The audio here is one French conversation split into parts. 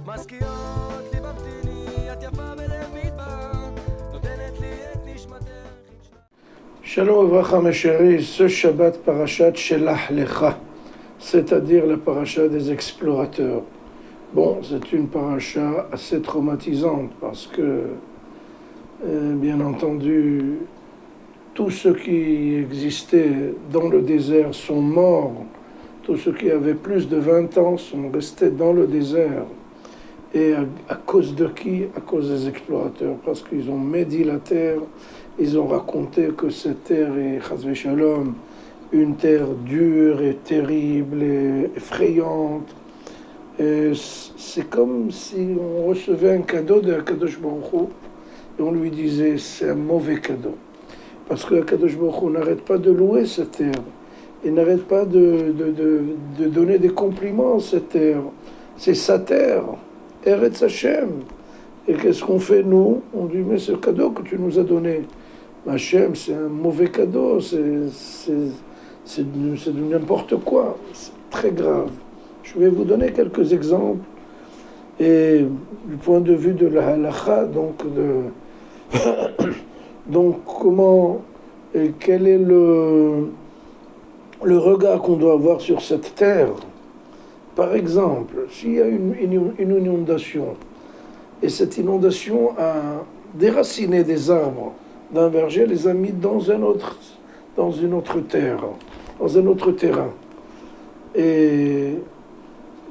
מזכירות לי ממתיני, את יפה בלב מדבר, נותנת לי את נשמתך. Shalom Avracha mes chéris, ce Shabbat parashat Shelach Lecha, c'est-à-dire la paracha des explorateurs. Bon, c'est une paracha assez traumatisante parce que, bien entendu, tous ceux qui existaient dans le désert sont morts, tous ceux qui avaient plus de 20 ans sont restés dans le désert. Et à cause de qui? À cause des explorateurs, parce qu'ils ont médit la terre, ils ont raconté que cette terre est, chas v'shalom, une terre dure et terrible et effrayante. Et c'est comme si on recevait un cadeau de Akadosh Baruch Hu et on lui disait c'est un mauvais cadeau. Parce que Akadosh Baruch Hu n'arrête pas de louer cette terre, il n'arrête pas de donner des compliments à cette terre. C'est sa terre. Eretz Hashem. Et qu'est-ce qu'on fait nous? On dit mais c'est le cadeau que tu nous as donné. Hashem, c'est un mauvais cadeau, c'est de n'importe quoi, c'est très grave. Je vais vous donner quelques exemples. Et du point de vue de la halacha, donc comment et quel est le regard qu'on doit avoir sur cette terre? Par exemple, s'il y a une inondation, et cette inondation a déraciné des arbres d'un verger, les a mis dans une autre terre, dans un autre terrain. Et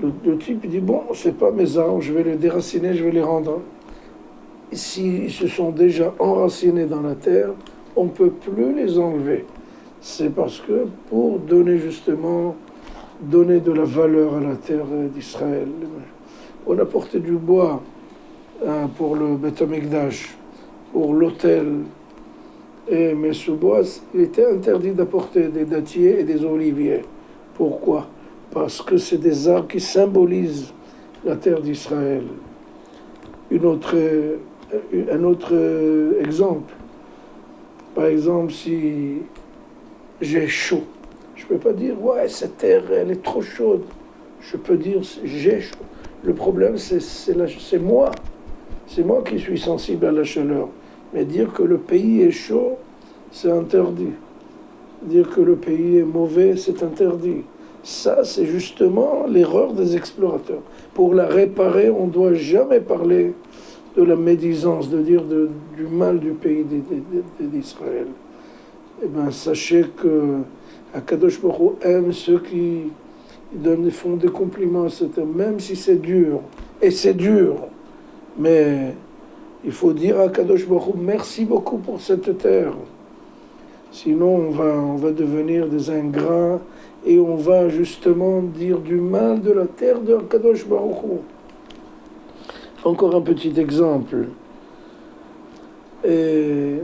le type dit, bon, c'est pas mes arbres, je vais les déraciner, je vais les rendre. S'ils se sont déjà enracinés dans la terre, on ne peut plus les enlever. C'est parce que pour donner de la valeur à la terre d'Israël. On a porté du bois pour le Beth Amikdash, pour l'autel. Mais ce bois, il était interdit d'apporter des dattiers et des oliviers. Pourquoi? Parce que c'est des arbres qui symbolisent la terre d'Israël. Un autre exemple. Par exemple, si j'ai chaud, je ne peux pas dire, ouais, cette terre, elle est trop chaude. Je peux dire, j'ai chaud. Le problème, c'est moi. C'est moi qui suis sensible à la chaleur. Mais dire que le pays est chaud, c'est interdit. Dire que le pays est mauvais, c'est interdit. Ça, c'est justement l'erreur des explorateurs. Pour la réparer, on ne doit jamais parler de la médisance, de dire du mal du pays d'Israël. Eh bien, sachez que Akadosh Baruch Hu aime ceux qui font des compliments à cette terre, même si c'est dur. Et c'est dur. Mais il faut dire à Akadosh Baruch Hu, merci beaucoup pour cette terre. Sinon, on va devenir des ingrats et on va justement dire du mal de la terre de Akadosh Baruch Hu. Encore un petit exemple. Et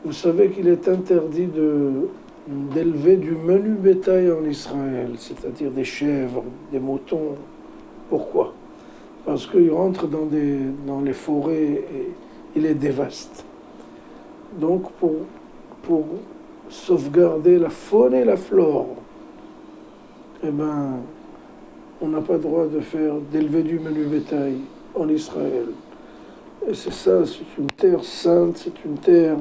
vous savez qu'il est interdit d'élever du menu bétail en Israël, c'est-à-dire des chèvres, des moutons. Pourquoi? Parce qu'ils rentrent dans les forêts et ils les dévastent. Donc pour sauvegarder la faune et la flore, eh ben, on n'a pas le droit d'élever du menu bétail en Israël. Et c'est ça, c'est une terre sainte, c'est une terre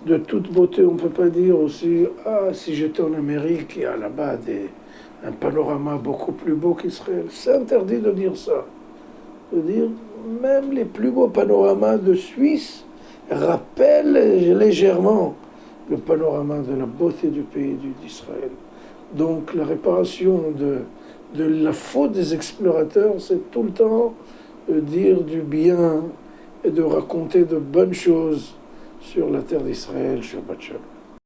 de toute beauté. On ne peut pas dire aussi, si j'étais en Amérique, il y a là-bas un panorama beaucoup plus beau qu'Israël. C'est interdit de dire ça. De dire, même les plus beaux panoramas de Suisse rappellent légèrement le panorama de la beauté du pays d'Israël. Donc la réparation de la faute des explorateurs, c'est tout le temps de dire du bien et de raconter de bonnes choses sur la terre d'Israël, Shabbat Shalom.